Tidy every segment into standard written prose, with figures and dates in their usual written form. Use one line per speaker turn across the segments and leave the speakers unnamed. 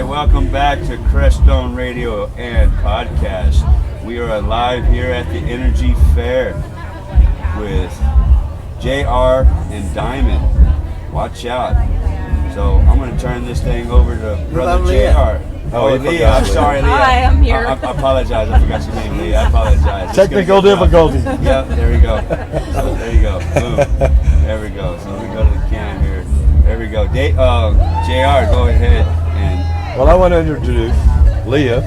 welcome back to Crestone Radio and Podcast. We are live here at the Energy Fair with JR and Diamond. Watch out. So I'm going to turn this thing over to Brother JR. Oh, Leah. I'm sorry, Leah.
Hi, I'm here.
I apologize. I forgot your name, Leah. I apologize.
Technical difficulty.
Yep, there we go. So, there you go. Boom. There we go. So we go to the cam here. There we go. JR, go ahead.
Well, I want to introduce Leah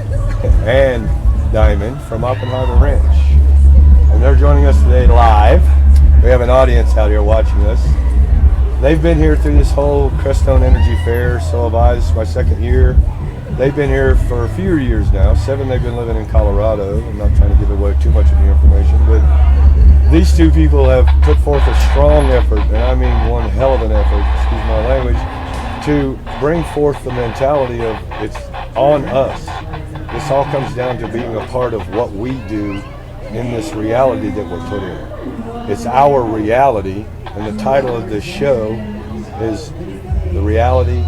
and Diamond from Oppenheimer Ranch. And they're joining us today live. We have an audience out here watching us. They've been here through this whole Crestone Energy Fair, so have I. This is my second year. They've been here for a few years now. 7 they've been living in Colorado. I'm not trying to give away too much of the information, but these two people have put forth a strong effort, and I mean one hell of an effort, excuse my language, to bring forth the mentality of it's on us. This all comes down to being a part of what we do in this reality that we're put in. It's our reality, and the title of this show is The Reality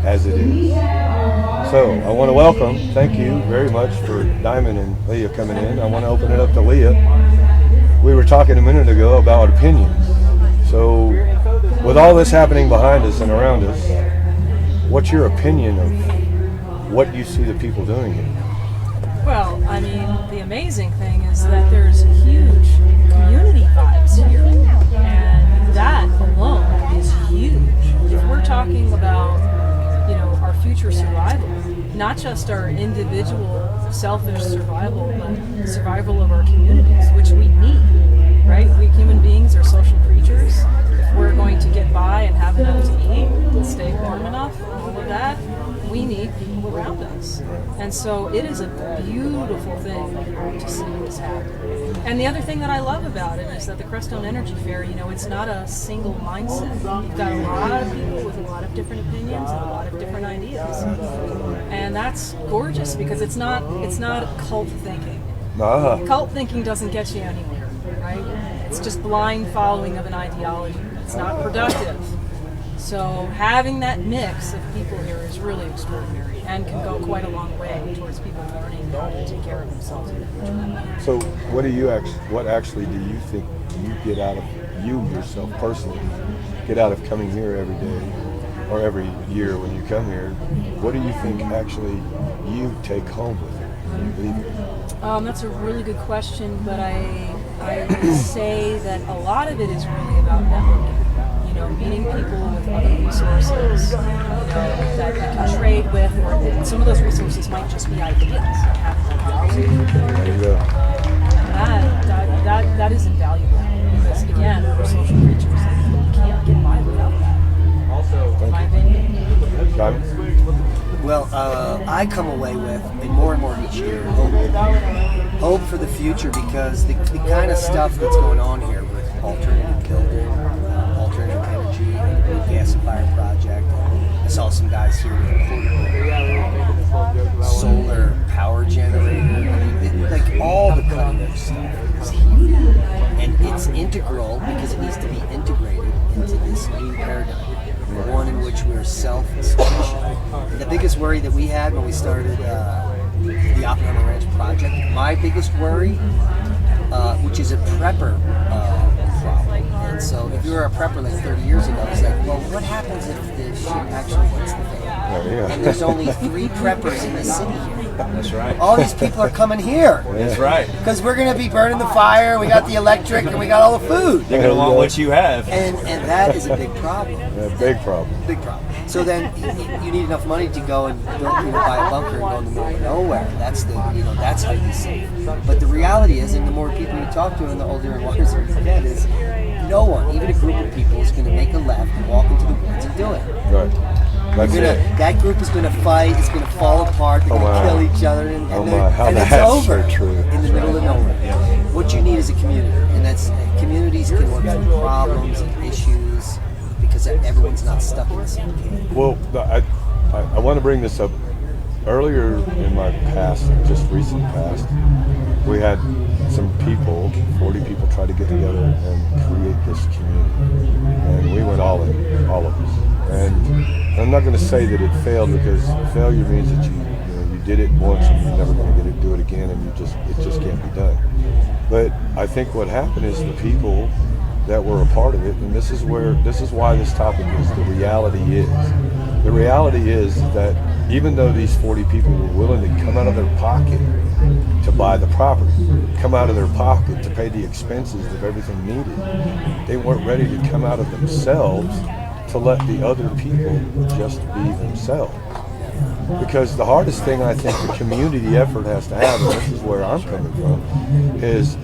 as It Is. So I want to welcome, thank you very much for Diamond and Leah coming in. I want to open it up to Leah. We were talking a minute ago about opinions. So with all this happening behind us and around us, what's your opinion of what you see the people doing here?
Well, I mean, the amazing thing is that there's huge community vibes here, and that alone is huge. If we're talking about, our future survival, not just our individual selfish survival, but survival of our communities, which we need, right? We human beings are social creatures. If we're going to get by and have enough to eat and stay warm enough, all of that, we need people around us. And so it is a beautiful thing to see this happen. And the other thing that I love about it is that the Crestone Energy Fair, it's not a single mindset. You've got a lot of people with a lot of different opinions and a lot of different ideas. And that's gorgeous because it's not cult thinking. Cult thinking doesn't get you anywhere, right? It's just blind following of an ideology. It's not productive. So having that mix of people here is really extraordinary and can go quite a long way towards people learning how to take care of themselves.
So what actually do you think you get out of, you yourself personally, get out of coming here every day or every year when you come here? What do you think actually you take home with you when you leave here?
That's a really good question, but I would say that a lot of it is really about networking. Meeting people with other resources that you can trade with, or some of those resources might just be ideas.
There you go.
That is invaluable because, again, we're social creatures and you can't get by without that. Also, in my opinion.
Well, I come away with, and more each year, hope for the future, because the kind of stuff that's going on here with alternative building, alternative energy, and the gasifier project. I saw some guys here with solar power generator. I mean, like all the cutting edge stuff is here, and it's integral because it needs to be integrated into this new paradigm, one in which we're self-sufficient. The biggest worry that we had when we started the Oppenheimer Ranch project, my biggest worry, which is a prepper problem. And so if you were a prepper like 30 years ago, it's like, well, what happens if the ship actually hits the fan? And there's only 3 preppers in the city here.
That's right.
All these people are coming here.
That's right.
Because we're going to be burning the fire, we got the electric, and we got all the food.
They're going to want what you have.
And that is a big problem.
Big problem.
Big problem. So then you need enough money to go and buy a bunker and go in the middle of nowhere. That's that's how you save. But the reality is, and the more people you talk to, and the older and wiser you get, is no one, even a group of people, is going to make a left and walk into the woods and do it.
Right.
That group is going to fight. It's going to fall apart. They're going to kill each other, and it's over in the middle of nowhere. What you need is a community, and that's communities can work through problems and issues because everyone's not stuck in the same cave.
Well, I want to bring this up. Earlier in my past, just recent past, we had some people, 40 people, try to get together and create this community, and we went all in, all of us. And I'm not going to say that it failed, because failure means that you did it once and you're never going to do it again, and it just can't be done. But I think what happened is the people that were a part of it, and this is why this topic is the reality is. The reality is that even though these 40 people were willing to come out of their pocket to buy the property, come out of their pocket to pay the expenses of everything needed, they weren't ready to come out of themselves to let the other people just be themselves. Because the hardest thing I think the community effort has to have, and this is where I'm coming from, is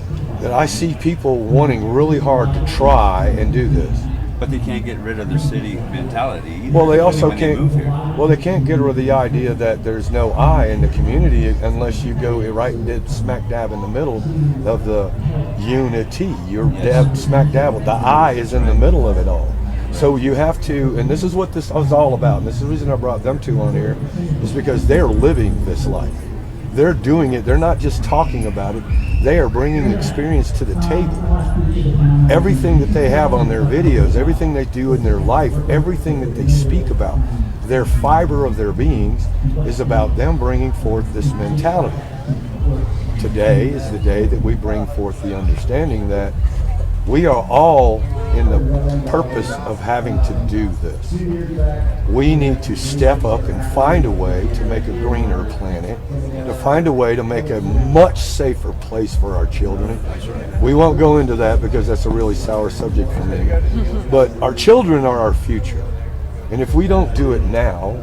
that I see people wanting really hard to try and do this.
But they can't get rid of their city mentality either.
Well, they also can't.
Move here.
Well, they can't get rid of the idea that there's no I in the community unless you go right and dead smack dab in the middle of the unity. You're smack dab. The I is in the middle of it all. So you have to, and this is what this is all about, and this is the reason I brought them two on here, is because they're living this life. They're doing it. They're not just talking about it. They are bringing experience to the table. Everything that they have on their videos, everything they do in their life, everything that they speak about, their fiber of their beings is about them bringing forth this mentality. Today is the day that we bring forth the understanding that we are all in the purpose of having to do this. We need to step up and find a way to make a greener planet, to find a way to make a much safer place for our children. We won't go into that because that's a really sour subject for me. But our children are our future. And if we don't do it now,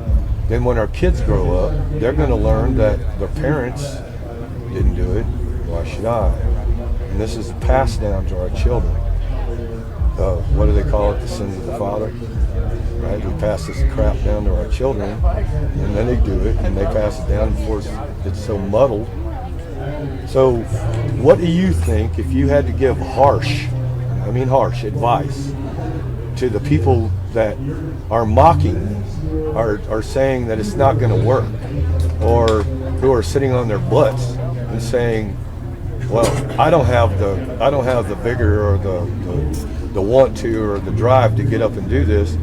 then when our kids grow up, they're going to learn that their parents didn't do it. Why should I? And this is passed down to our children. What do they call it? The sins of the father. Right? We pass this crap down to our children, and then they do it, and they pass it down before it's so muddled. So, what do you think if you had to give harsh advice to the people that are mocking, are saying that it's not going to work, or who are sitting on their butts and saying, well, I don't have the vigor or the want to or the drive to get up and do this.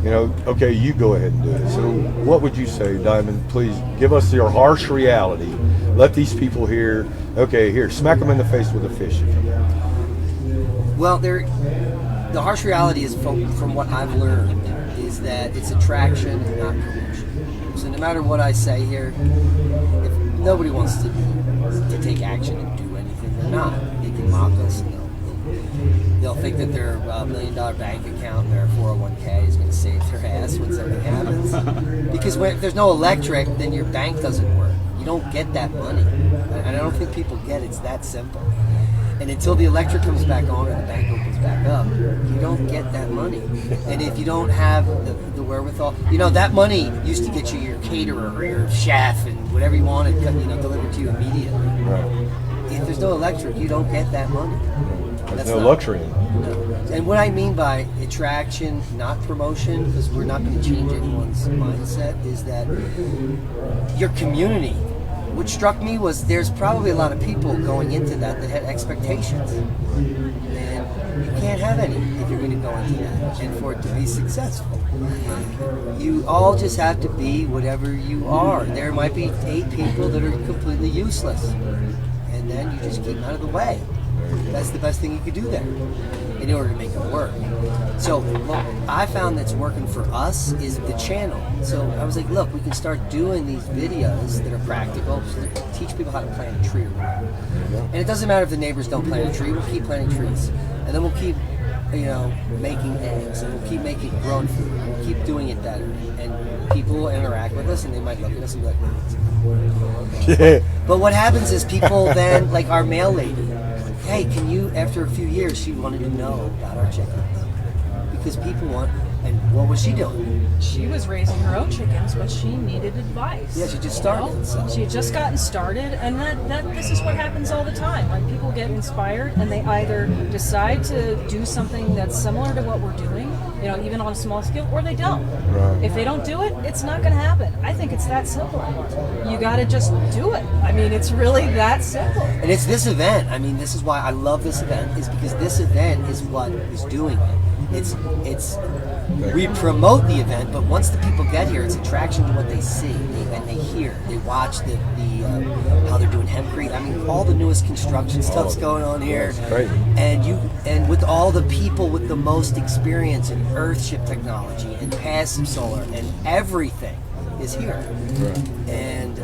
Okay, you go ahead and do it. So what would you say, Diamond? Please give us your harsh reality. Let these people hear, okay, here, smack them in the face with a fish.
Well, the harsh reality is from what I've learned is that it's attraction, not promotion. So no matter what I say here, if nobody wants to take action and do anything, they're not. They can mock us, and they'll think that their $1 million bank account, their 401k is going to save their ass when something happens. Because if there's no electric, then your bank doesn't work. You don't get that money. And I don't think people get it's that simple. And until the electric comes back on or the bank opens back up, you don't get that money. And if you don't have the wherewithal, that money used to get you your caterer or your chef and whatever you wanted, delivered to you immediately.
Right.
If there's no electric, you don't get that money.
There's no luxury in it.
No. And what I mean by attraction, not promotion, because we're not going to change anyone's mindset, is that your community. What struck me was there's probably a lot of people going into that had expectations. And you can't have any if you're going to go into that and for it to be successful. You all just have to be whatever you are. There might be 8 people that are completely useless. And then you just keep them out of the way. That's the best thing you could do there in order to make it work. So what I found that's working for us is the channel. So I was like, look, we can start doing these videos that are practical, so that teach people how to plant a tree. And it doesn't matter if the neighbors don't plant a tree, we'll keep planting trees. And then we'll keep, making eggs, and we'll keep growing food, and we'll keep doing it better. And people will interact with us, and they might look at us and be like, But what happens is people then, like our mail lady, hey, can you, after a few years, she wanted to know about our chickens. Because people want, and what was she doing?
She was raising her own chickens, but she needed advice.
Yeah, she just started. So.
She had just gotten started, and this is what happens all the time. Like, people get inspired, and they either decide to do something that's similar to what we're doing, even on a small scale, or they don't.
Right.
If they don't do it, it's not going to happen. I think it's that simple. You got to just do it. I mean, it's really that simple.
And it's this event. I mean, this is why I love this event, is because this event is what is doing it. we promote the event, but once the people get here, it's attraction to what they see and they hear. They watch the how they're doing hempcrete. I mean, all the newest construction stuff's going on here.
That's great.
And with all the people with the most experience in earthship technology and passive solar and everything is here.
Right.
And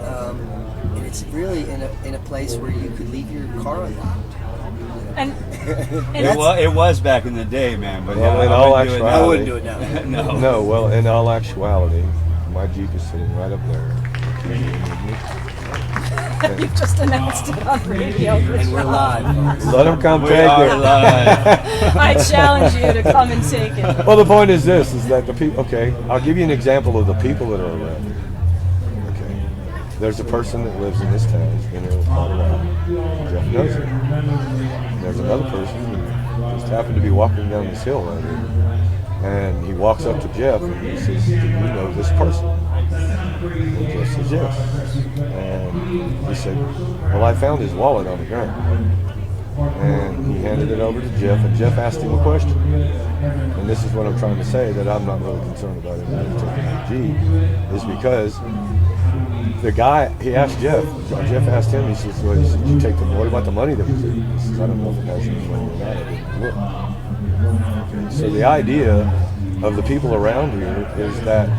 it's really in a place where you could leave your car unlocked.
And
It was back in the day, man. But
Well,
yeah,
in
I
all
wouldn't do it now.
I
actuality-
wouldn't do it now.
No.
No, well, in all actuality, my Jeep is sitting right up there.
you've just announced it on radio. Good
And we're
job.
live.
Let them come
We
take
are
it.
live.
I challenge you to come and take it.
Well, the point is this: is that the people. Okay, I'll give you an example of the people that are around here. Okay, there's a person that lives in this town. He's been here quite a while. Jeff knows it. And there's another person who just happened to be walking down this hill right here, and he walks up to Jeff and he says, "Do you know this person?" And Jeff says, "Yes." And he said, "Well, I found his wallet on the ground." And he handed it over to Jeff, and Jeff asked him a question. And this is what I'm trying to say, that I'm not really concerned about him taking the Jeep, is because the guy, he asked Jeff asked him, he says, "Well," he said, "Did you take the, what about the money that was in it?" He says, "I don't know if it has any money or not, I didn't look." Okay, so the idea of the people around here is that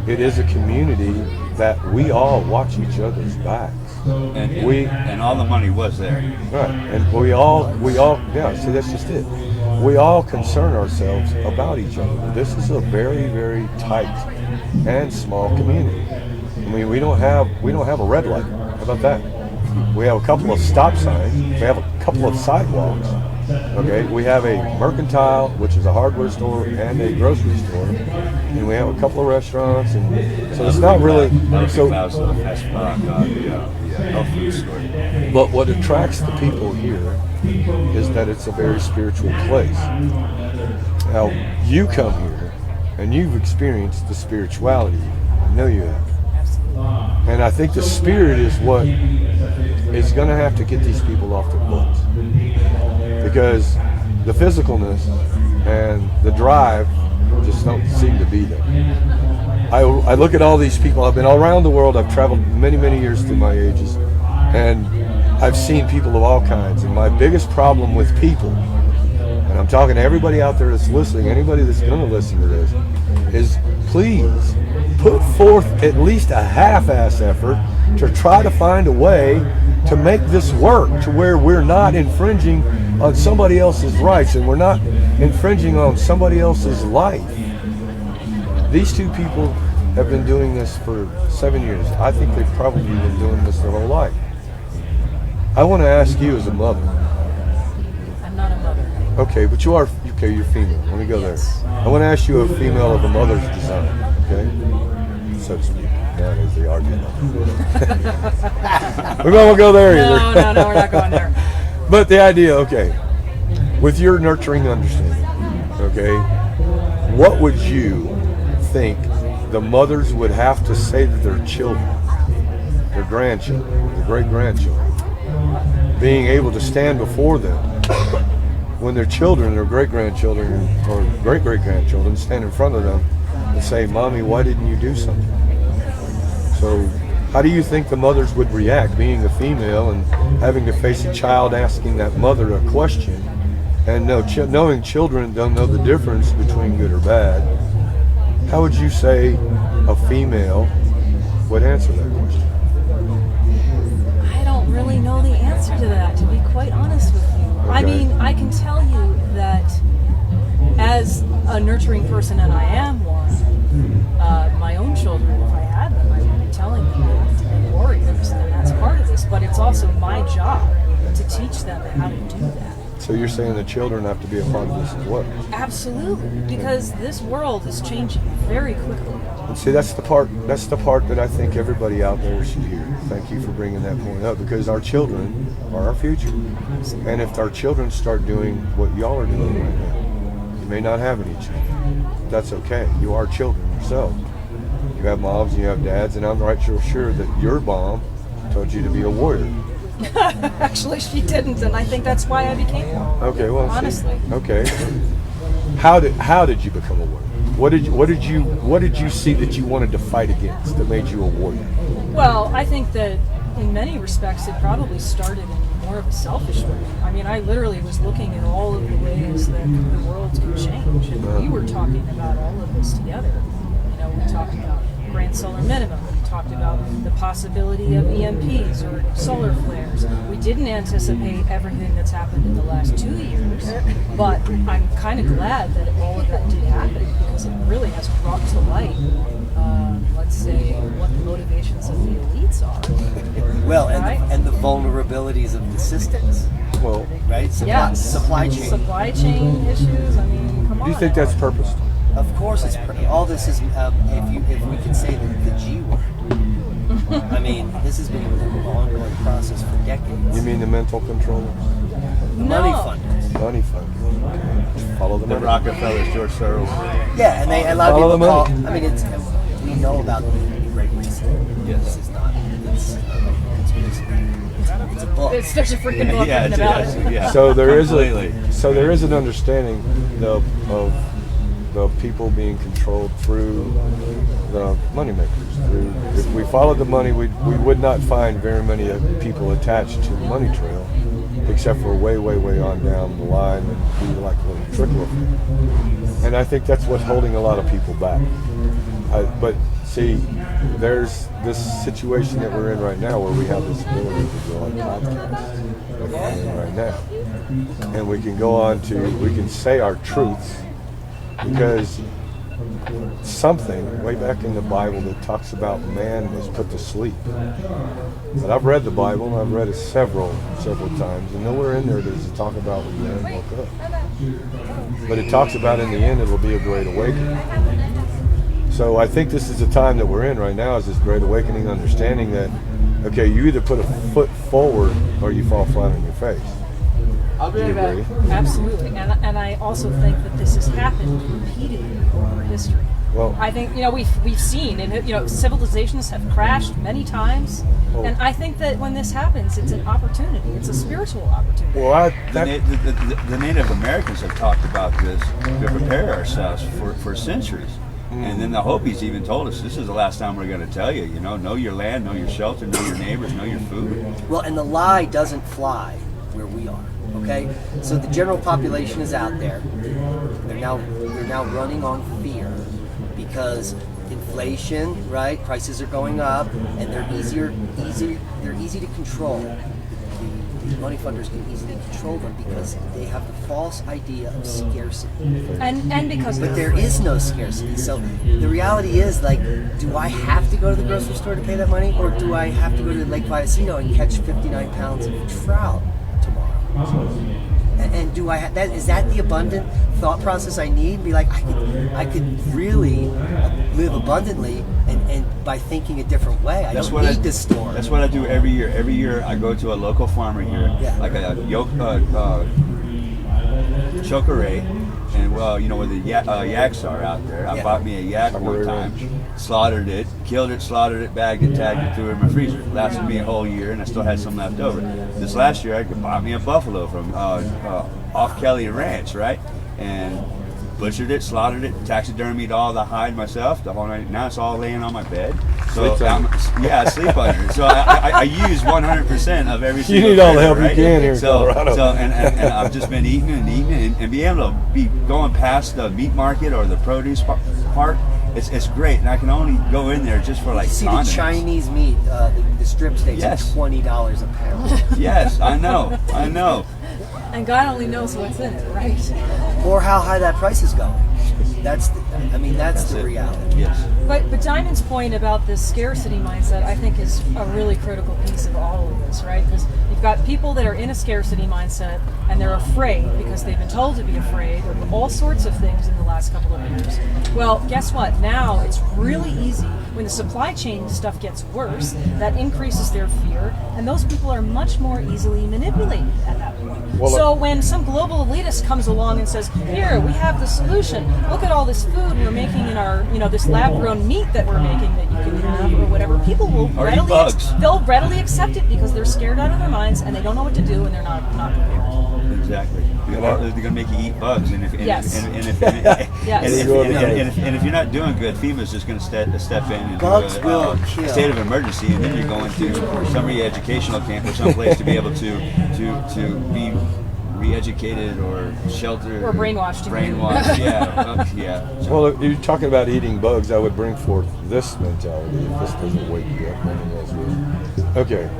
it is a community that we all watch each other's backs.
And all the money was there.
Right, and we all, yeah, see, that's just it. We all concern ourselves about each other. This is a very, very tight and small community. I mean, we don't have a red light. How about that? We have a couple of stop signs. We have a couple of sidewalks. Okay, we have a mercantile, which is a hardware store and a grocery store, and we have a couple of restaurants, and so it's not really so.
Health food store.
But what attracts the people here is that it's a very spiritual place. Now, you come here and you've experienced the spirituality. I know you have. And I think the spirit is what is going to have to get these people off their butts. Because the physicalness and the drive just don't seem to be there. I look at all these people. I've been all around the world. I've traveled many, many years through my ages. And I've seen people of all kinds. And my biggest problem with people, and I'm talking to everybody out there that's listening, anybody that's going to listen to this, is please put forth at least a half-ass effort to try to find a way to make this work to where we're not infringing on somebody else's rights and we're not infringing on somebody else's life. These two people have been doing this for 7 years. I think they've probably been doing this their whole life. I want to ask you as a mother.
I'm not a mother.
Okay, but you are, okay, you're female. Let me go
Yes.
there. I want to ask you a female of a mother's design, okay? So to speak. Nowadays they argue about we won't go there either.
No, we're not going there.
But the idea, okay, with your nurturing understanding, okay, what would you think the mothers would have to say to their children, their grandchildren, their great-grandchildren, being able to stand before them when their children, their great-grandchildren, or great-great-grandchildren stand in front of them and say, "Mommy, why didn't you do something?" So how do you think the mothers would react, being a female and having to face a child asking that mother a question, and knowing children don't know the difference between good or bad? How would you say a female would answer that question?
I don't really know the answer to that, to be quite honest with you. I
Okay.
mean, I can tell you that as a nurturing person, and I am one, my own children, if I had them, I would be telling them to be warriors, and that's part of this, but it's also my job to teach them how to do that.
So you're saying the children have to be a part of this as well?
Absolutely, because this world is changing very quickly.
And see, that's the part that I think everybody out there should hear. Thank you for bringing that point up, because our children are our future. And if our children start doing what y'all are doing right now, you may not have any children. That's okay. You are children yourself. You have moms and you have dads, and I'm right sure that your mom told you to be a warrior.
Actually, she didn't, and I think that's why I became one.
Okay, well,
Honestly.
see, okay. How did you become a warrior? What did you see that you wanted to fight against that made you a warrior?
Well, I think that in many respects it probably started in more of a selfish way. I mean, I literally was looking at all of the ways that the world could change, and we were talking about all of this together. You know, we talked about grand solar minimum. We talked about the possibility of EMPs or solar flares. We didn't anticipate everything that's happened in the last 2 years, but I'm kind of glad that all of that did happen because it really has brought to light, let's say, what the motivations of the elites are.
Well,
Right.
and the vulnerabilities of the systems,
Well,
right? Supply chain.
Supply chain issues. I mean, come on.
do you think that's purposed?
Of course, all this is. If we could say the G word, I mean, this has been an ongoing process for decades.
You mean the mental controllers?
The money funders?
Money funders. Follow the
The
money.
Rockefellers, George Soros.
Yeah, and a lot of
Follow
people
the
call.
money.
I mean, we know about the Great Reset.
Yes.
This is not. It's a book.
There's a freaking book
Yeah,
written about it.
yeah.
So there is
Completely.
an understanding of the people being controlled through the money makers. If we followed the money, we would not find very many people attached to the money trail, except for way on down the line and be like a little trickle effect. And I think that's what's holding a lot of people back. But see, there's this situation that we're in right now where we have this ability to go on podcasts like we're doing right now. And we can say our truths because something way back in the Bible that talks about man was put to sleep. But I've read the Bible and I've read it several times, and nowhere in there does it talk about when man woke up. But it talks about in the end it'll be a great awakening. So I think this is the time that we're in right now, is this great awakening, understanding that, okay, you either put a foot forward or you fall flat on your face.
I'll
be right back.
Absolutely, and I also think that this has happened repeatedly over history.
Well,
I think we've seen, and civilizations have crashed many times, and I think that when this happens, it's an opportunity. It's a spiritual opportunity.
well,
The Native Americans have talked about this to prepare ourselves for centuries. And then the Hopis even told us, this is the last time we're going to tell you, know your land, know your shelter, know your neighbors, know your food.
Well, and the lie doesn't fly where we are. Okay, so the general population is out there. They're now running on fear because inflation, right? Prices are going up, and they're easy to control. The money funders can easily control them because they have the false idea of scarcity.
And because
But there is no scarcity. So the reality is, like, do I have to go to the grocery store to pay that money, or do I have to go to Lake Vyasino and catch 59 pounds of trout tomorrow? And do I is that the abundant thought process I need? Be like, I could really live abundantly and by thinking a different way. I don't need this store.
That's what I do every year. Every year I go to a local farmer here, like a chokeray, and where the yaks are out there. I bought me a yak one time, slaughtered it, killed it, bagged it, tagged it, threw it in my freezer. Lasted me a whole year, and I still had some left over. This last year I bought me a buffalo from off Kelly Ranch, right? And butchered it, slaughtered it, taxidermied all the hide myself. The whole night. Now it's all laying on my bed. So I sleep under it. So I use 100% of every single.
You need all the help
right?
you can here in Colorado.
So and I've just been eating and be able to be going past the meat market or the produce part. It's great, and I can only go in there just for like.
You see the
condiments.
Chinese meat, the strip steaks at $20 a pound.
Yes, I know.
And God only knows what's in it, right?
Or how high that price is going. That's the reality.
Yes.
But Diamond's point about this scarcity mindset, I think, is a really critical piece of all of this, right? Because you've got people that are in a scarcity mindset and they're afraid because they've been told to be afraid of all sorts of things in the last couple of years. Well, guess what? Now it's really easy when the supply chain stuff gets worse. That increases their fear, and those people are much more easily manipulated at that point.
Well,
so when some global elitist comes along and says, "Here, we have the solution. Look at all this food we're making in our, this lab-grown meat that we're making that you can have or whatever, people will they'll readily accept it because they're scared out of their minds and they don't know what to do and they're not prepared.
Exactly. They're going to make you eat bugs, and if you're not doing good, FEMA's just going to step in and
bugs
do
will
a
kill.
State of emergency, and then you're going to some re-educational camp or someplace to be able to be re-educated or sheltered
or brainwashed.
Yeah. So.
Well, if you're talking about eating bugs, I would bring forth this mentality. If this doesn't wake you up, nothing else will. Okay,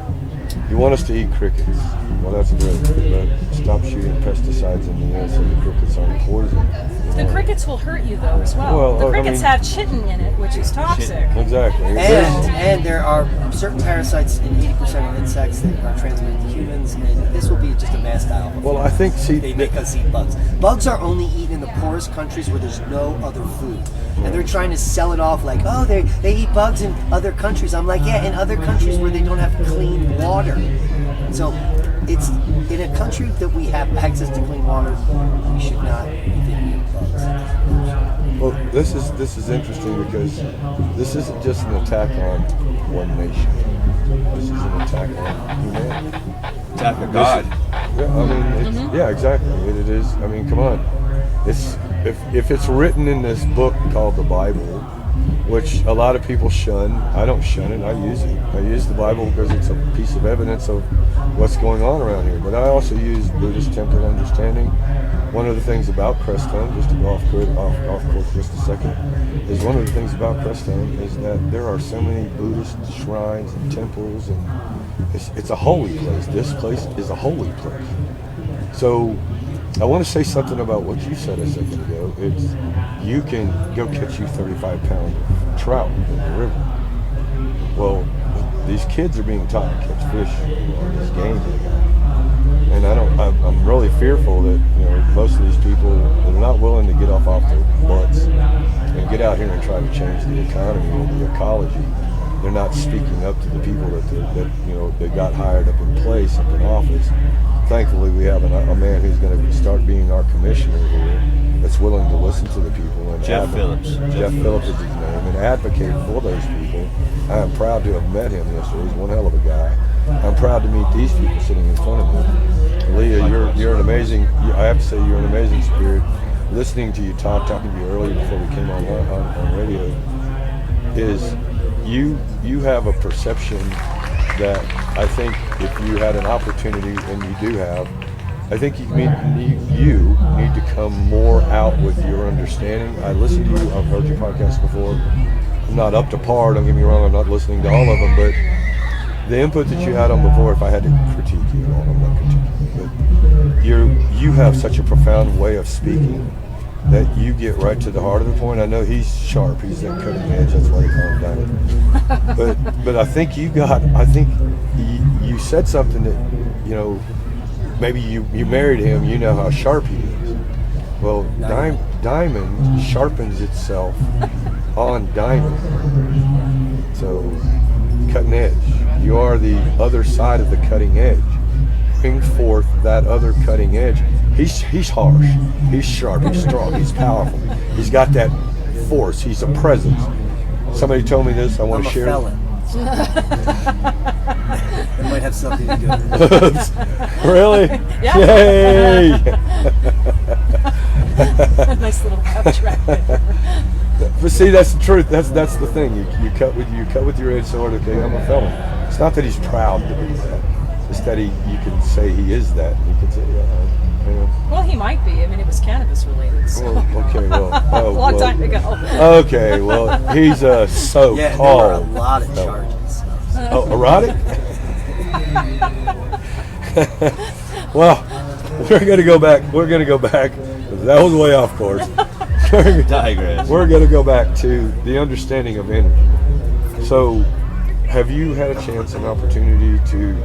you want us to eat crickets. Well, that's great, but stop shooting pesticides in the air so the crickets aren't poison.
The crickets will hurt you though as well. The crickets have chitin in it, which is toxic.
Exactly.
And there are certain parasites in 80% of insects that are transmitted to humans, and this will be just a mass dial.
Well, I think,
they make us eat bugs. Bugs are only eaten in the poorest countries where there's no other food. And they're trying to sell it off like, oh, they eat bugs in other countries. I'm like, yeah, in other countries where they don't have clean water. So it's in a country that we have access to clean water, we should not be eating bugs.
Well, this is interesting because this isn't just an attack on one nation. This is an attack on humanity.
Attack of God.
Yeah, exactly. It is. I mean, come on. It's if it's written in this book called the Bible, which a lot of people shun. I don't shun it. I use it. I use the Bible because it's a piece of evidence of what's going on around here. But I also use Buddhist template understanding. One of the things about Crestone, just to go off course just a second, is one of the things about Crestone is that there are so many Buddhist shrines and temples, and it's a holy place. This place is a holy place. So I want to say something about what you said a second ago. It's you can go catch you 35-pound trout in the river. Well, these kids are being taught to catch fish on this game they got. And I'm really fearful that most of these people that are not willing to get off their butts and get out here and try to change the economy or the ecology. They're not speaking up to the people that they got hired up in place, up in office. Thankfully, we have a man who's going to start being our commissioner here that's willing to listen to the people. And
Jeff Phillips.
Jeff Phillips is his name, and advocate for those people. I am proud to have met him yesterday. He's one hell of a guy. I'm proud to meet these people sitting in front of me. Leah, you're an amazing. I have to say, you're an amazing spirit. Listening to you talking to you earlier before we came on radio, is you have a perception that I think if you had an opportunity, and you do have, I think you need to come more out with your understanding. I listened to you. I've heard your podcast before. I'm not up to par. Don't get me wrong. I'm not listening to all of them, but the input that you had on before, if I had to critique you at all, I'm not critiquing you, but you have such a profound way of speaking that you get right to the heart of the point. I know he's sharp. He's that cutting edge. That's why they call him Diamond. But I think you said something that, maybe you married him. You know how sharp he is. Well, diamond sharpens itself on diamond. So, cutting edge. You are the other side of the cutting edge. Bring forth that other cutting edge. He's harsh. He's sharp. He's strong. He's powerful. He's got that force. He's a presence. Somebody told me this. I want to share it.
It might have something to do with it.
Really?
Yeah.
Yay!
Nice little abstract there.
But see, that's the truth. That's the thing. You cut with your edge sword. Okay, I'm a felon. It's not that he's proud to be that. It's that you can say he is that. You can say,
Well, he might be. I mean, it was cannabis related. So.
A
long time ago.
Okay, well, he's so-called.
Yeah, there were a lot of charges.
Oh, erotic? Well, we're gonna go back. That was way off course.
Digress.
We're gonna go back to the understanding of energy. So, have you had a chance, an opportunity to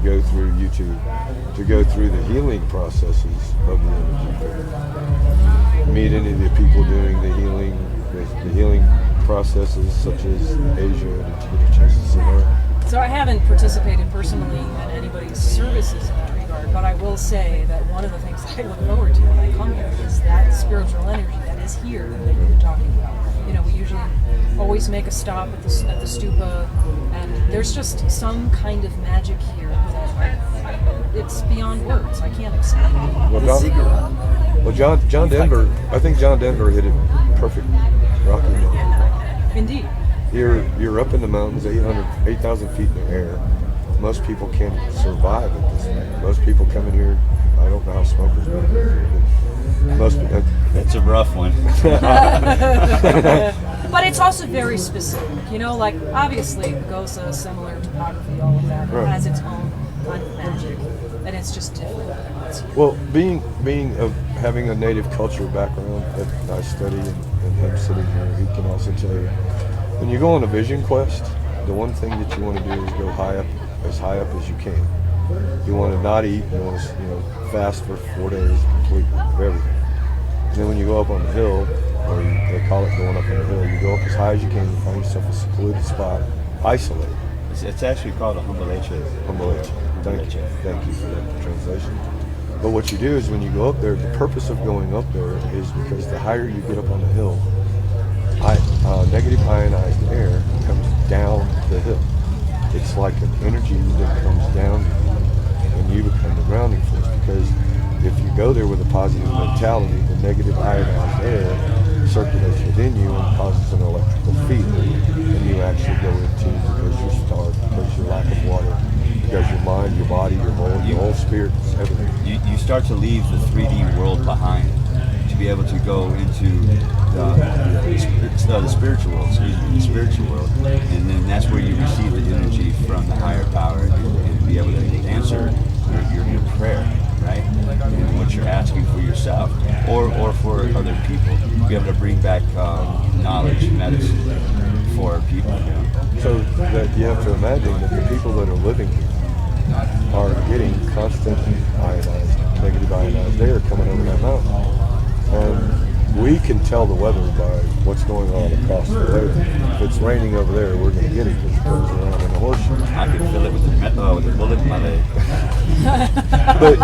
go through YouTube, to go through the healing processes of the energy field? Meet any of the people doing the healing processes, such as Asia, and get a chance to see that?
So I haven't participated personally in anybody's services in that regard, but I will say that one of the things that I look forward to when I come here is that spiritual energy that is here that you're talking about. we usually always make a stop at the stupa, and there's just some kind of magic here that it's beyond words. I can't explain.
Well,
The ziggurat.
Well, John Denver, I think John Denver hit it perfect. Rocky Mountain.
Indeed.
You're up in the mountains, 8,000 feet in the air. Most people can't survive at this thing. Most people come in here, I don't know how smokers do it.
It's a rough one.
But it's also very specific, like obviously Gosa, similar topography, all of that,
Right.
has its own kind of magic, and it's just different.
Well, being of having a native culture background that I study, and him sitting here, he can also tell you, when you go on a vision quest, the one thing that you want to do is go as high up as you can. You want to not eat, you want to fast for 4 days completely of everything. And then when you go up on the hill, or they call it going up on the hill, you go up as high as you can, you find yourself a secluded spot, isolate.
It's actually called a humbleche.
Thank you for that translation. But what you do is when you go up there, the purpose of going up there is because the higher you get up on the hill, negative ionized air comes down the hill. It's like an energy that comes down and you become the grounding force, because if you go there with a positive mentality, the negative ionized air circulates within you and causes an electrical field, and you actually go into, because you're starved, because your lack of water, because your mind, your body, your whole spirit, everything.
You start to leave the 3D world behind to be able to go into the spiritual world, the spiritual world, and then that's where you receive the energy from the higher power and be able to answer your prayer, right? And what you're asking for yourself or for other people. Be able to bring back knowledge, medicine for people.
So that you have to imagine that the people that are living here are getting constant negative ionized air coming over that mountain. And we can tell the weather by what's going on across the lake. If it's raining over there, we're going to get it because it goes around in a horseshoe.
I can feel it with the bullet in my leg.
But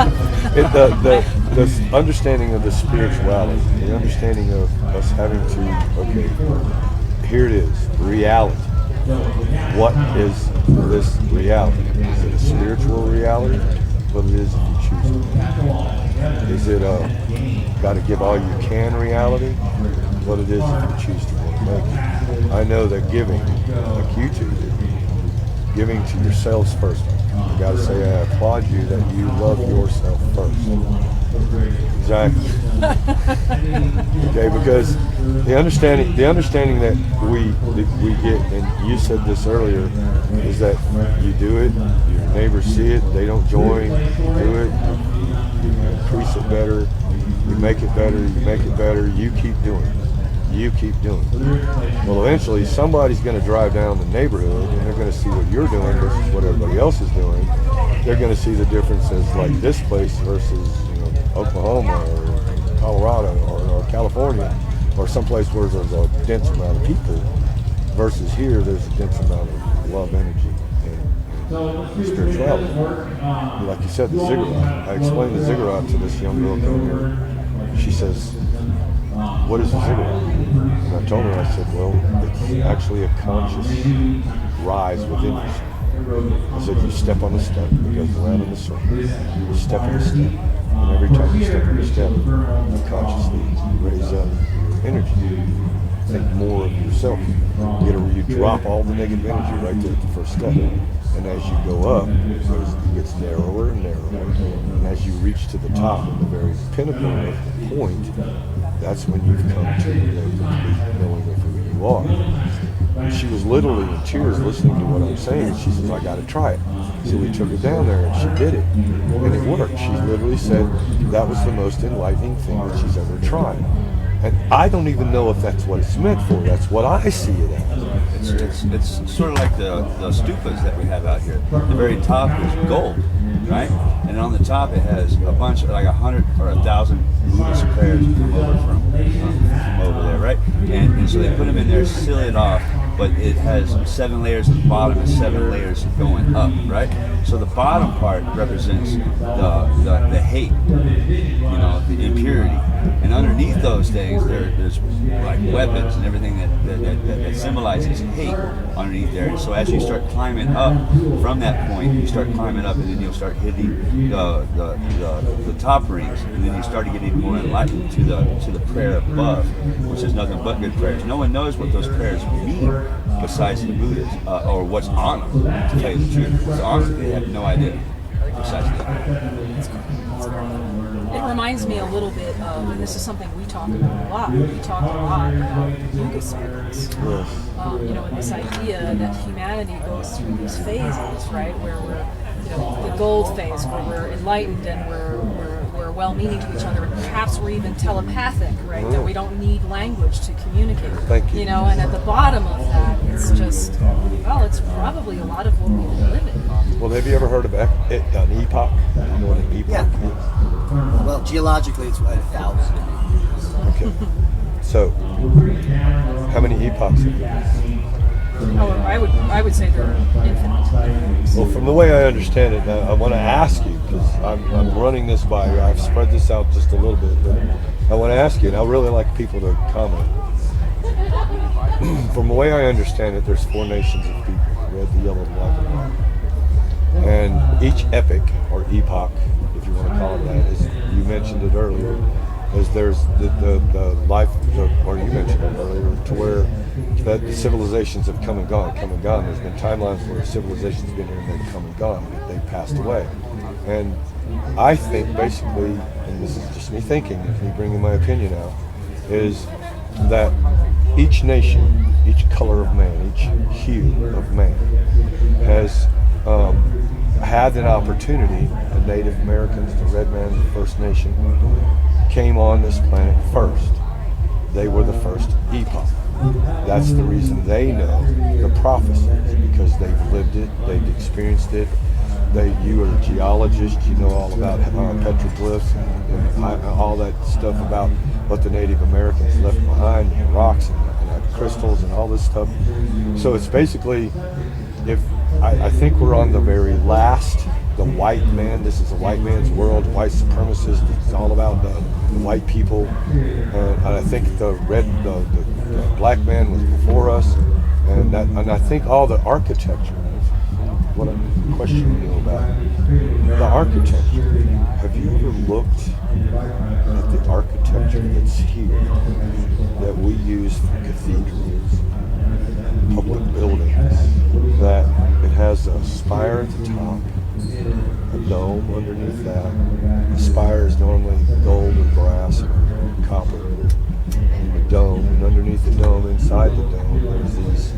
the understanding of the spirituality, the understanding of us having to, okay, here it is, reality. What is this reality? Is it a spiritual reality? What it is if you choose to. Is it a got to give all you can reality? What it is if you choose to want to make it. I know that giving, like you two do, giving to yourselves first. I got to say I applaud you that you love yourself first. Exactly. Okay, because the understanding that we get, and you said this earlier, is that you do it, your neighbors see it, they don't join, you do it, you increase it better, you make it better, you keep doing it. You keep doing it. Well, eventually somebody's going to drive down the neighborhood and they're going to see what you're doing versus what everybody else is doing. They're going to see the differences, like this place versus Oklahoma or Colorado or California or someplace where there's a dense amount of people versus here there's a dense amount of love, energy, and spirituality. Like you said, the ziggurat. I explained the ziggurat to this young girl down here. She says, what is a ziggurat? And I told her, I said, well, it's actually a conscious rise within yourself. I said, you step on the step, it goes around in a circle. You step on the step, and every time you step on the step, you consciously raise up your energy. Think more of yourself. You drop all the negative energy right there at the first step. And as you go up, it gets narrower and narrower. And as you reach to the top, at the very pinnacle of the point, that's when you've come to the complete knowing of who you are. And she was literally in tears listening to what I'm saying. She says, I got to try it. So we took her down there and she did it. And it worked. She literally said that was the most enlightening thing that she's ever tried. And I don't even know if that's what it's meant for. That's what I see it as.
It's sort of like the stupas that we have out here. The very top is gold, right? And on the top it has a bunch, like 100 or 1,000 Buddhist prayers come over from over there, right? And so they put them in there, seal it off, but it has 7 layers at the bottom and 7 layers going up, right? So the bottom part represents the hate, the impurity. And underneath those things, there's like weapons and everything that symbolizes hate underneath there. And so as you start climbing up from that point, you start climbing up, and then you'll start hitting the top rings, and then you start getting more enlightened to the prayer above, which is nothing but good prayers. No one knows what those prayers mean besides the Buddhists, or what's on them. To tell you the truth, what's on them, they have no idea. Besides that.
It reminds me a little bit of, and this is something we talk about a lot. We talk a lot about yoga spirits. And this idea that humanity goes through these phases, right, where we're, the gold phase, where we're enlightened and we're well-meaning to each other, and perhaps we're even telepathic, right? That we don't need language to communicate.
Thank you.
And at the bottom of that, it's just, well, it's probably a lot of what we've been living.
Well, have you ever heard of an epoch? You know what an epoch is?
Well, geologically, it's 1,000.
Okay. So, how many epochs have there?
I would say they're infinite.
Well, from the way I understand it, now, I want to ask you, because I'm running this by you. I've spread this out just a little bit, but I want to ask you, and I really like people to comment. From the way I understand it, there's 4 nations of people: the red, the yellow, the black, and the white. And each epic or epoch, if you want to call it that, is, you mentioned it earlier, is there's the life, or you mentioned it earlier, to where that civilizations have come and gone. There's been timelines where civilizations have been here and they've come and gone, but they've passed away. And I think basically, and this is just me thinking, if me bringing my opinion out, is that each nation, each color of man, each hue of man has had an opportunity. The Native Americans, the Red Man, the First Nation, came on this planet first. They were the first epoch. That's the reason they know the prophecies, because they've lived it, they've experienced it. You are a geologist, you know all about petroglyphs and all that stuff about what the Native Americans left behind, and rocks and crystals and all this stuff. So it's basically, I think we're on the very last, the white man. This is a white man's world, white supremacist. It's all about the white people. And I think the black man was before us, and I think all the architecture. What I'm questioning you about the architecture. Have you ever looked at the architecture that's here that we use for cathedrals, public buildings? That it has a spire at the top, a dome underneath that. The spire is normally gold or brass or copper. A dome, and underneath the dome, inside the dome, there's these,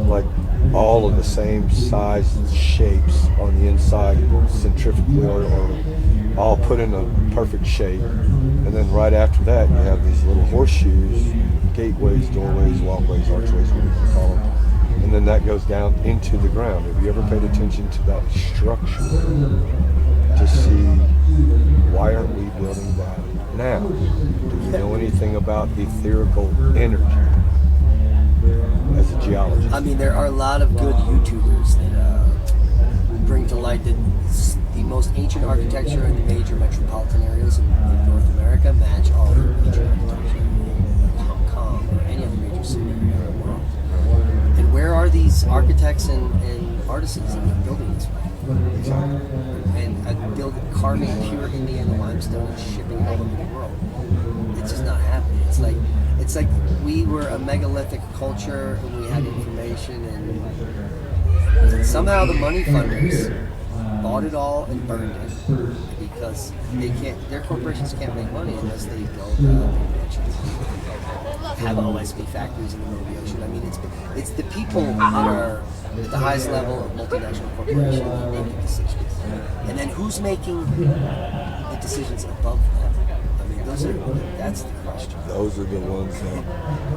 like, all of the same size and shapes on the inside, centrifugally or all put in a perfect shape. And then right after that, you have these little horseshoes, gateways, doorways, walkways, archways, whatever you call them. And then that goes down into the ground. Have you ever paid attention to that structure to see why aren't we building that now? Do you know anything about etherical energy as a geologist?
I mean, there are a lot of good YouTubers that bring to light that the most ancient architecture in the major metropolitan areas in North America match all the major architecture in Hong Kong or any other major city in the world. And where are these architects and artisans that are building this way? And carving pure Indiana limestone and shipping it all over the world. It's just not happening. It's like we were a megalithic culture and we had information, and somehow the money funders bought it all and burned it because their corporations can't make money unless they build mansions, have OSB factories in the middle of the ocean. I mean, it's the people that are at the highest level of multinational corporations that make decisions. And then who's making the decisions above them? I mean, that's the question.
Those are the ones that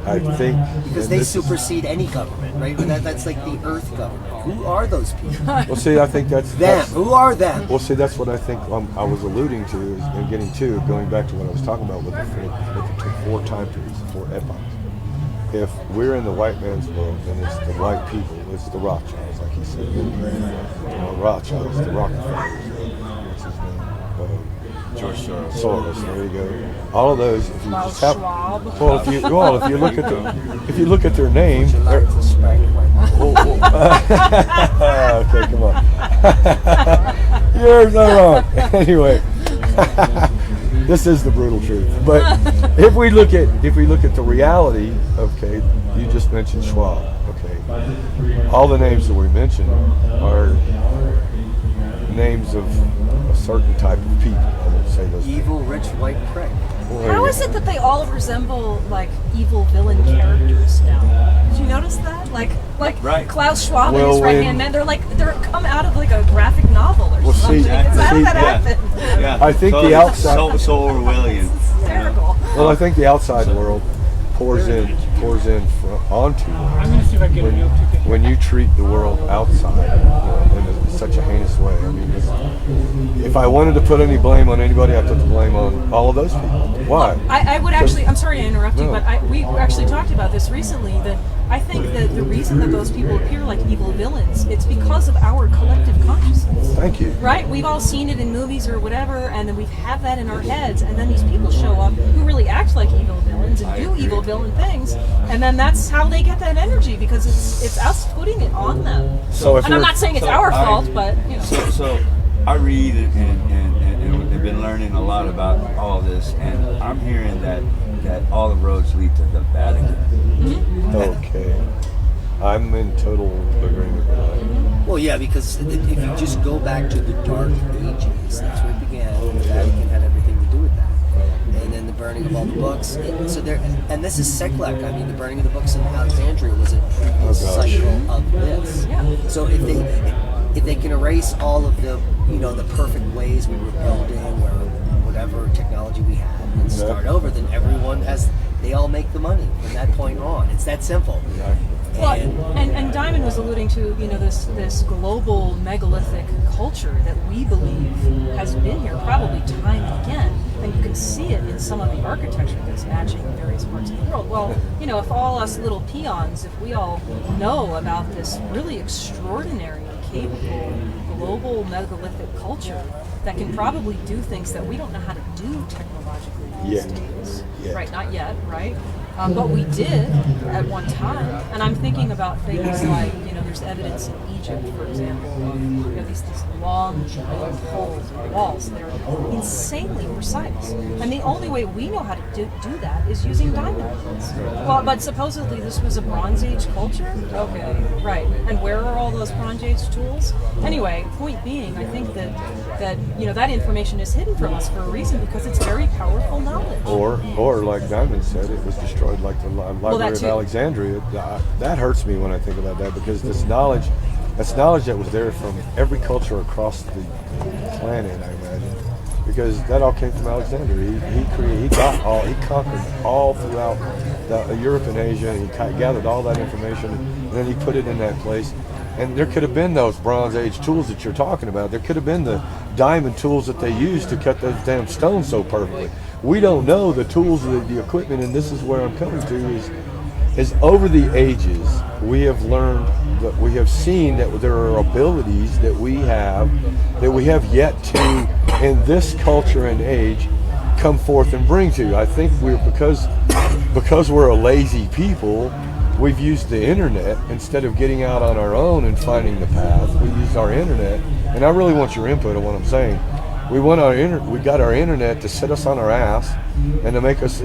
I think...
Because they supersede any government, right? That's like the Earth government. Who are those people?
Well, see, I think that's...
Who are them?
Well, see, that's what I think I was alluding to and getting to, going back to what I was talking about with the 4 time periods, 4 epochs. If we're in the white man's world, then it's the white people, it's the Rothschilds, like he said. Rothschilds, the Rockefellers, what's his name?
George Soros.
Soros, there you go. All of those. If you
Klaus
just have,
Schwab.
well, if you look at their name, they're- okay, come on. You're so wrong. Anyway, this is the brutal truth. But if we look at the reality, okay, you just mentioned Schwab. Okay, all the names that we mentioned are names of a certain type of people. I won't say those.
Evil, rich, white prick.
How is it that they all resemble like evil villain characters now? Did you notice that? Like
Right.
Klaus Schwab and
Well,
his right hand man. They're come out of like a graphic novel or something.
see,
How did that happen?
Yeah.
I think the outside.
So Orwellian.
Hysterical.
Well, I think the outside world pours in onto you when you treat the world outside in such a heinous way. I mean, if I wanted to put any blame on anybody, I put the blame on all of those people. Why?
I would actually, I'm sorry to interrupt you,
No.
but we actually talked about this recently, that I think that the reason that those people appear like evil villains, it's because of our collective consciousness.
Thank you.
Right? We've all seen it in movies or whatever, and then we have that in our heads, and then these people show up who really act like evil villains and do evil villain things, and then that's how they get that energy, because it's us putting it on them.
So if
And I'm
you're-
not saying it's our fault, but, you know.
So I read and have been learning a lot about all this, and I'm hearing that all the roads lead to the Vatican.
Okay. I'm in total agreement with that.
Well, yeah, because if you just go back to the Dark Ages, that's where it began. The Vatican had everything to do with that. And then the burning of all the books. And this is Seklek. I mean, the burning of the books in Alexandria was a previous cycle of this.
Yeah.
So if they can erase all of the the perfect ways we were building or whatever technology we had and start over, then they all make the money from that point on. It's that simple.
Well, and Diamond was alluding to, this global megalithic culture that we believe has been here probably time and again, and you can see it in some of the architecture that's matching in various parts of the world. Well, if all us little peons, if we all know about this really extraordinary, capable, global megalithic culture that can probably do things that we don't know how to do technologically these days.
Yeah.
Right, not yet, right? But we did at one time, and I'm thinking about things like, there's evidence in Egypt, for example, of these long poles and walls that are insanely precise. And the only way we know how to do that is using diamond tools. Well, but supposedly this was a Bronze Age culture? Okay, right. And where are all those Bronze Age tools? Anyway, point being, I think that that information is hidden from us for a reason, because it's very powerful knowledge.
Or like Diamond said, it was destroyed like the Library of
too.
Alexandria. That hurts me when I think about that, because that's knowledge that was there from every culture across the planet, I imagine, because that all came from Alexandria. He conquered all throughout Europe and Asia, and he gathered all that information, and then he put it in that place. And there could have been those Bronze Age tools that you're talking about. There could have been the diamond tools that they used to cut those damn stones so perfectly. We don't know the tools, the equipment, and this is where I'm coming to is over the ages, we have learned, that we have seen that there are abilities that we have yet to, in this culture and age, come forth and bring to you. I think because we're a lazy people, we've used the internet instead of getting out on our own and finding the path. We used our internet, and I really want your input on what I'm saying. We got our internet to sit us on our ass and to make us,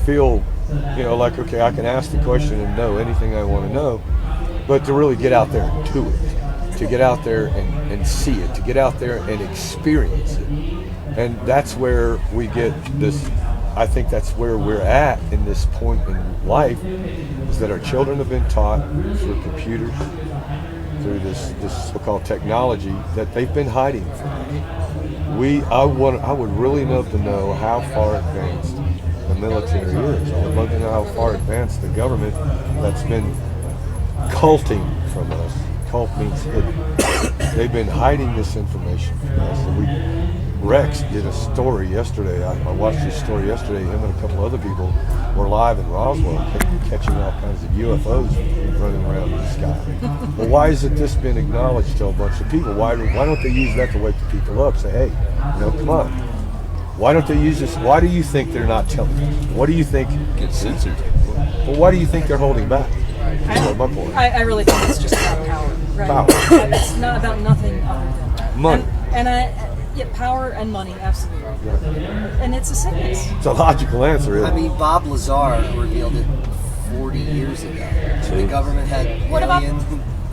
feel, like, okay, I can ask the question and know anything I want to know, but to really get out there and do it, to get out there and see it, to get out there and experience it. And that's where we get this, I think that's where we're at in this point in life, is that our children have been taught through computers, through this so-called technology that they've been hiding from us. I would really love to know how far advanced the military is. I would love to know how far advanced the government that's been culting from us. Cult means hidden. They've been hiding this information from us. And Rex did a story yesterday. I watched his story yesterday. Him and a couple other people were live in Roswell catching all kinds of UFOs running around in the sky. Well, why hasn't this been acknowledged to a bunch of people? Why don't they use that to wake the people up? Say, hey, come on. Why don't they use this? Why do you think they're not telling us? What do you think?
It's censored.
Well, why do you think they're holding back? That's my point.
I really think it's just about power, right?
Power.
It's not about nothing other than that.
Money.
Yeah, power and money, absolutely. And it's a sickness.
It's a logical answer, isn't
I mean, Bob Lazar revealed it 40 years ago. The government had alien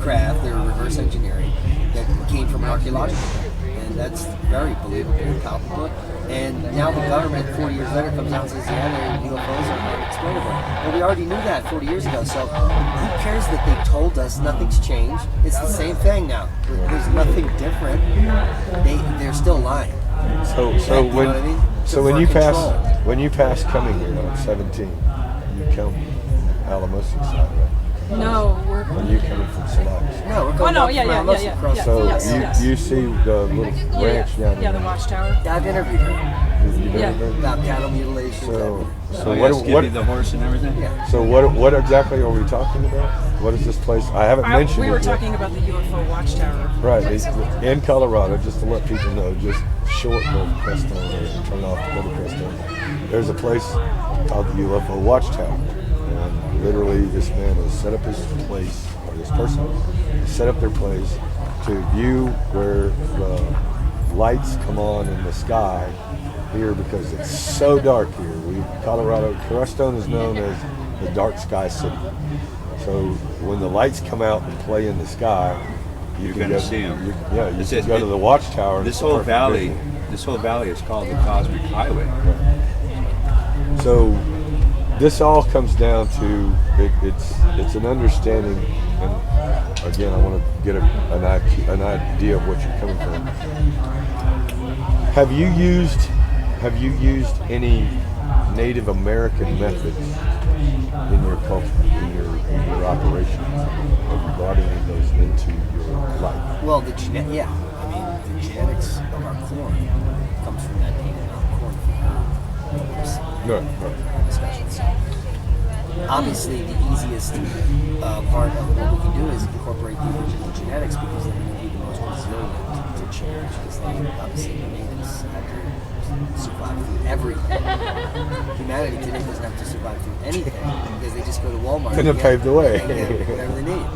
craft, they were reverse engineering, that came from an archaeological thing. And that's very believable and palpable. And now the government, 40 years later, comes out and says, yeah, the UFOs are unexplainable. Well, we already knew that 40 years ago, so who cares that they told us nothing's changed? It's the same thing now. There's nothing different. They're still lying.
So
You know
when
what I mean?
so when you pass coming here on 17, you come Alamosi side, right?
No, we're.
Or you coming from Salamis?
No, we're going across.
So
Yes, yes.
you see the little ranch down there.
Yeah, the watchtower.
Yeah, I've interviewed her about cattle mutilation.
So
Skippy the horse and everything?
Yeah.
So what exactly are we talking about? What is this place? I haven't mentioned
We
it
were
yet.
talking about the UFO watchtower.
Right, in Colorado, just to let people know, just short of Crestone, or turn off to go to Crestone, there's a place called the UFO Watchtower. And literally, this man has set up his place, or this person has set up their place to view where the lights come on in the sky here, because it's so dark here. Colorado, Crestone is known as the dark sky city. So when the lights come out and play in the sky,
You're going to see them.
You can go to the watchtower.
This whole valley is called the Cosmic Highway.
So this all comes down to it's an understanding, and again, I want to get an idea of what you're coming from. Have you used any Native American methods in your culture, in your operations? Have you brought any of those into your life?
Well, the genetics of our corn comes from that native corn
No.
discussion. So obviously, the easiest part of what we can do is incorporate the original genetics, because they're going to be the most resilient to change. Because they obviously the natives had to survive through everything. Humanity today doesn't have to survive through anything, because they just go to Walmart
Couldn't have paved the way.
and get whatever they need.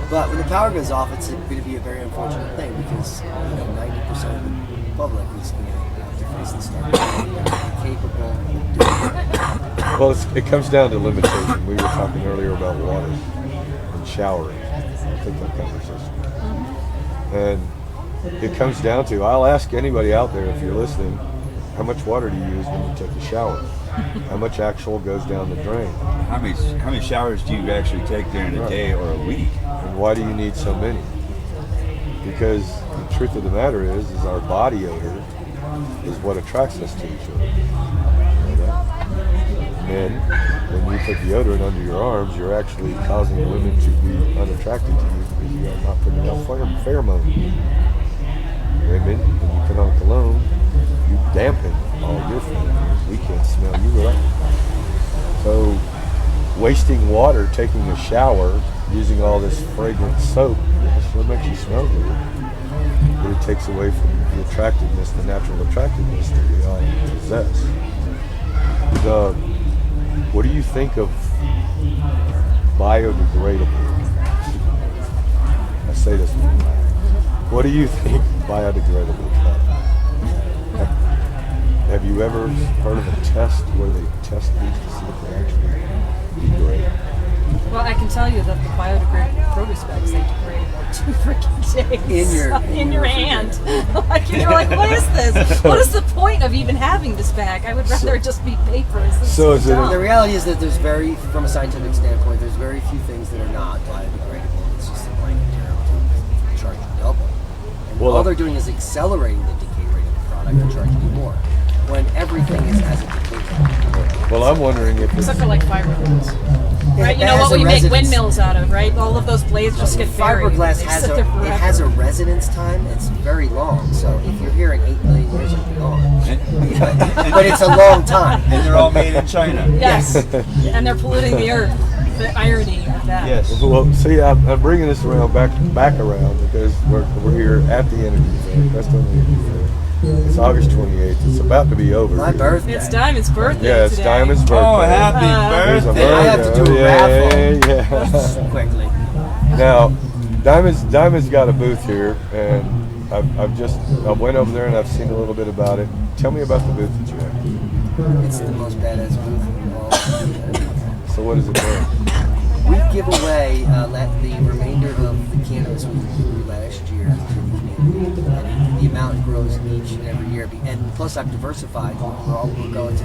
But when the power goes off, it's going to be a very unfortunate thing, because 90% of the public is going to have to face the start capable of doing that.
Well, it comes down to limitation. We were talking earlier about water and showering. I think that conversation. And it comes down to, I'll ask anybody out there, if you're listening, how much water do you use when you take a shower? How much actual goes down the drain?
How many showers do you actually take during a day or a week?
And why do you need so many? Because the truth of the matter is our body odor is what attracts us to each other. You know that? Men, when you put deodorant under your arms, you're actually causing women to be unattracted to you, because you are not putting out pheromones. Women, when you put on cologne, you dampen all your pheromones. We can't smell you at all. So, wasting water, taking a shower, using all this fragrant soap, it makes you smell good, but it takes away from the attractiveness, the natural attractiveness that we all possess. What do you think of biodegradable? I say this. What do you think biodegradable is? Have you ever heard of a test where they test these to see if they actually degrade?
Well, I can tell you that the biodegradable produce bags, they degrade in like 2 freaking days. In your hand. Like, you're like, what is this? What is the point of even having this bag? I would rather just be paper.
So is it?
The reality is that from a scientific standpoint, there's very few things that are not biodegradable. It's just a blanket term to charge you double. And all they're doing is accelerating the decay rate of the product and charging you more, when everything has a decay rate.
Well, I'm wondering if
Except for like fiberglass. Right, you know what we make windmills out of, right? All of those blades just get buried.
Fiberglass has a residence time. It's very long. So if you're here in 8 million years, it'll be gone. But it's a long time.
And they're all made in China.
Yes, and they're polluting the earth. The irony of that.
Yes.
Well, see, I'm bringing this around back around, because we're here at the Energy Fair, Crestone Energy Fair, It's August 28th. It's about to be over.
My birthday.
It's Diamond's birthday
Yeah, it's
today.
Diamond's birthday.
Oh, happy
There's a
birthday!
I have to do a
Yeah.
quickly.
Now, Diamond's got a booth here, and I went over there and I've seen a little bit about it. Tell me about the booth that you have.
It's the most badass booth in the world.
So what is it doing?
We give away the remainder of the cannabis we grew last year to the community. And the amount grows each and every year. And plus, I've diversified. We're going to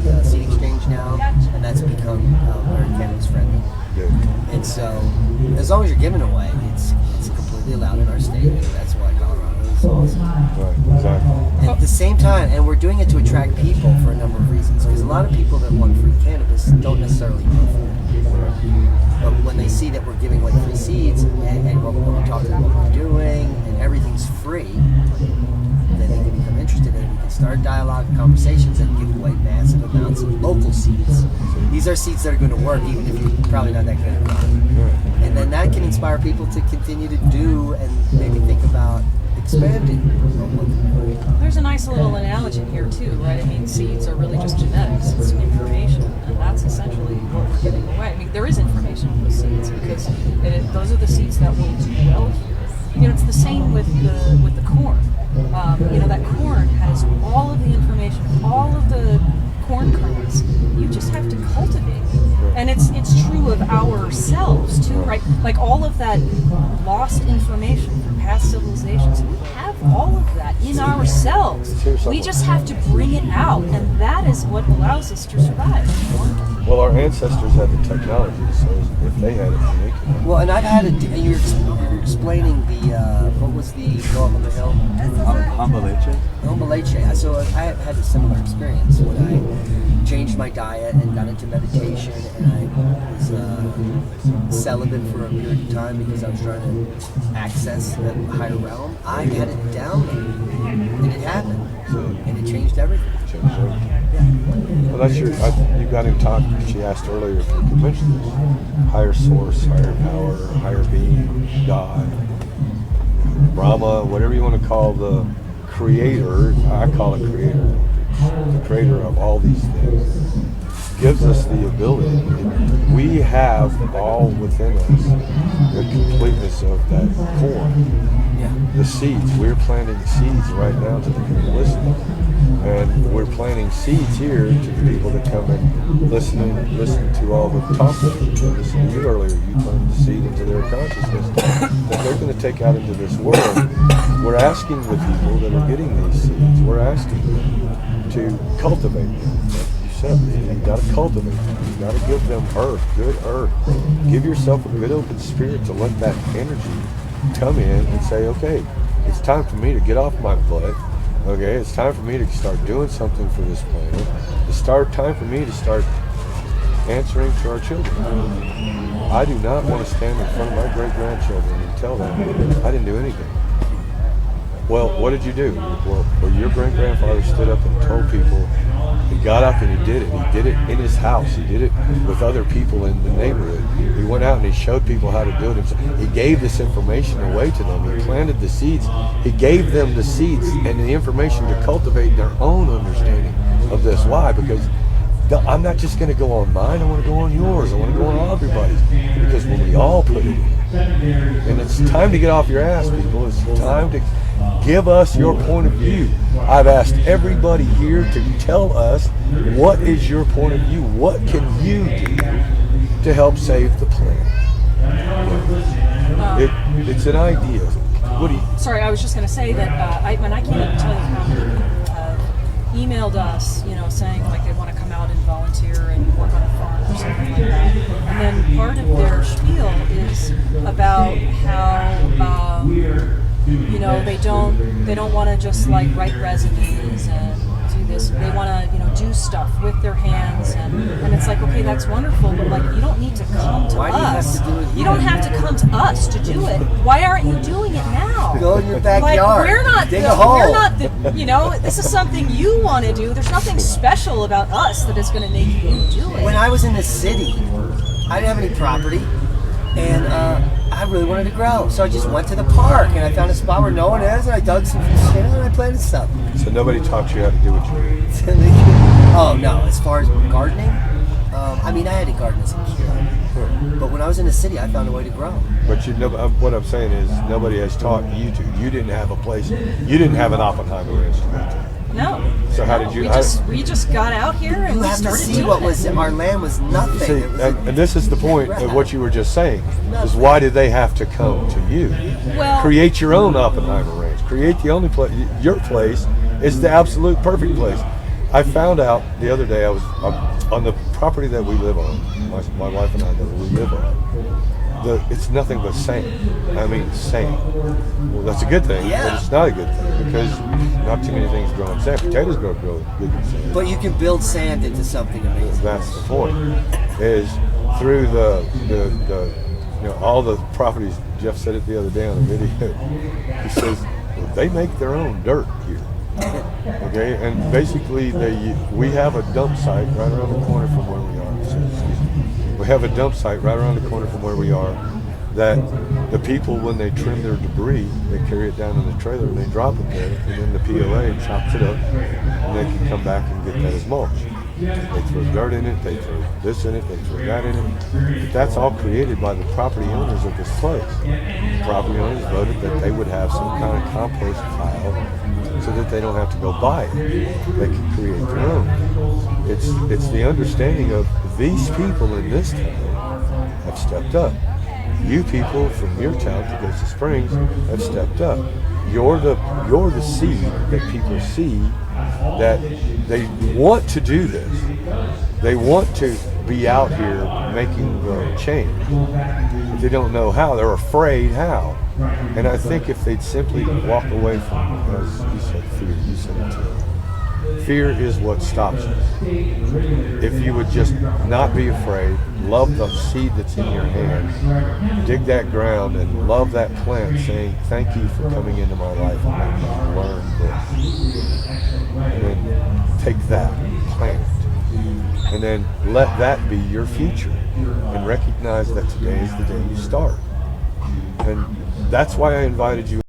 the seed exchange now, and that's become very cannabis friendly.
Good.
And so, as long as you're giving away, it's completely allowed in our state. And that's why Colorado is awesome.
Right, exactly.
And at the same time, and we're doing it to attract people for a number of reasons. Because a lot of people that want free cannabis don't necessarily know for it. But when they see that we're giving away free seeds and we're talking about what we're doing and everything's free, then they can become interested in it. We can start dialogue and conversations and give away massive amounts of local seeds. These are seeds that are going to work even if you're probably not that good at growing. And then that can inspire people to continue to do and maybe think about expanding.
There's a nice little analogy here too, right? I mean, seeds are really just genetics. It's information, and that's essentially what we're giving away. I mean, there is information in the seeds because those are the seeds that will do well here. You know, it's the same with the corn. You know, that corn has all of the information, all of the corn kernels. You just have to cultivate them. And it's true of ourselves too, right? Like all of that lost information from past civilizations, we have all of that in ourselves. We just have to bring it out, and that is what allows us to survive.
Well, our ancestors had the technology, so if they had it, then we can.
Well, and I've had you're explaining what was the go up on the hill? Humble. So I had a similar experience when I changed my diet and got into meditation, and I was celibate for a period of time because I was trying to access the higher realm. I had it down, and it happened, and it changed everything.
Well, that's you got him talking. She asked earlier if we could mention this. Higher source, higher power, higher being, God, Brahma, whatever you want to call the creator. I call it creator. The creator of all these things gives us the ability. We have all within us the completeness of that corn. The seeds. We're planting seeds right now to the people listening. And we're planting seeds here to the people that come and listen to all the talk that you listened to you earlier. You planted the seed into their consciousness that they're going to take out into this world. We're asking the people that are getting these seeds, we're asking them to cultivate them. Like you said, you got to cultivate them. You got to give them earth, good earth. Give yourself a good open spirit to let that energy come in and say, okay, it's time for me to get off my butt. Okay, it's time for me to start doing something for this planet. It's time for me to start answering to our children. I do not want to stand in front of my great-grandchildren and tell them I didn't do anything. Well, what did you do? Well, your great-grandfather stood up and told people. He got up and he did it. He did it in his house. He did it with other people in the neighborhood. He went out and he showed people how to do it. He gave this information away to them. He planted the seeds. He gave them the seeds and the information to cultivate their own understanding of this. Why? Because I'm not just going to go on mine. I want to go on yours. I want to go on everybody's. Because when we all put it in, and it's time to get off your ass, people. It's time to give us your point of view. I've asked everybody here to tell us, what is your point of view? What can you do to help save the planet? It's an idea. What do you?
Sorry, I was just going to say that when I can't even tell you how many people emailed us, saying like they want to come out and volunteer and work on a farm or something like that. And then part of their spiel is about how they don't want to just like write resumes and do this. They want to do stuff with their hands, and it's like, okay, that's wonderful, but like you don't need to come to us. You don't have to come to us to do it. Why aren't you doing it now?
Go in your backyard.
Like we're not
dig a hole.
We're not this is something you want to do. There's nothing special about us that is going to make you do it.
When I was in the city, I didn't have any property, and I really wanted to grow. So I just went to the park and I found a spot where no one is, and I dug some shit and I planted stuff.
So nobody taught you how to do what you do.
Oh no, as far as gardening, I mean, I had to garden as a kid. But when I was in the city, I found a way to grow.
But you know, what I'm saying is nobody has taught you to. You didn't have a place. You didn't have an Oppenheimer ranch to go to.
No.
So how did you?
We just got out here and
You
we
have to
started
see
doing
what
it.
was our land was nothing.
See,
It was
and this is the point of what you were just saying. Is why did they have to come to you?
Well,
Create your own Oppenheimer ranch. Create the only place. Your place is the absolute perfect place. I found out the other day. I was on the property that we live on. My wife and I that we live on. It's nothing but sand. I mean, sand. Well, that's a good thing,
Yeah.
but it's not a good thing because not too many things grow in sand. Potatoes grow good in sand.
But you can build sand into something amazing.
That's the point. Is through the all the properties. Jeff said it the other day on a video. He says they make their own dirt here. Okay, and basically we have a dump site right around the corner from where we are. So, excuse me. We have a dump site right around the corner from where we are that the people, when they trim their debris, they carry it down in the trailer and they drop it there, and then the POA chops it up and they can come back and get that as mulch. They throw dirt in it, they throw this in it, they throw that in it. But that's all created by the property owners of this place. The property owners voted that they would have some kind of compost pile so that they don't have to go buy it. They can create their own. It's the understanding of these people in this town have stepped up. You people from your town, Augusta Springs, have stepped up. You're the seed that people see that they want to do this. They want to be out here making the change. But they don't know how. They're afraid how. And I think if they'd simply walk away from, as you said, fear, you said it too. Fear is what stops us. If you would just not be afraid, love the seed that's in your hand, dig that ground and love that plant, saying, thank you for coming into my life and making me learn this. And then take that, plant it. And then let that be your future. And recognize that today is the day you start. And that's why I invited you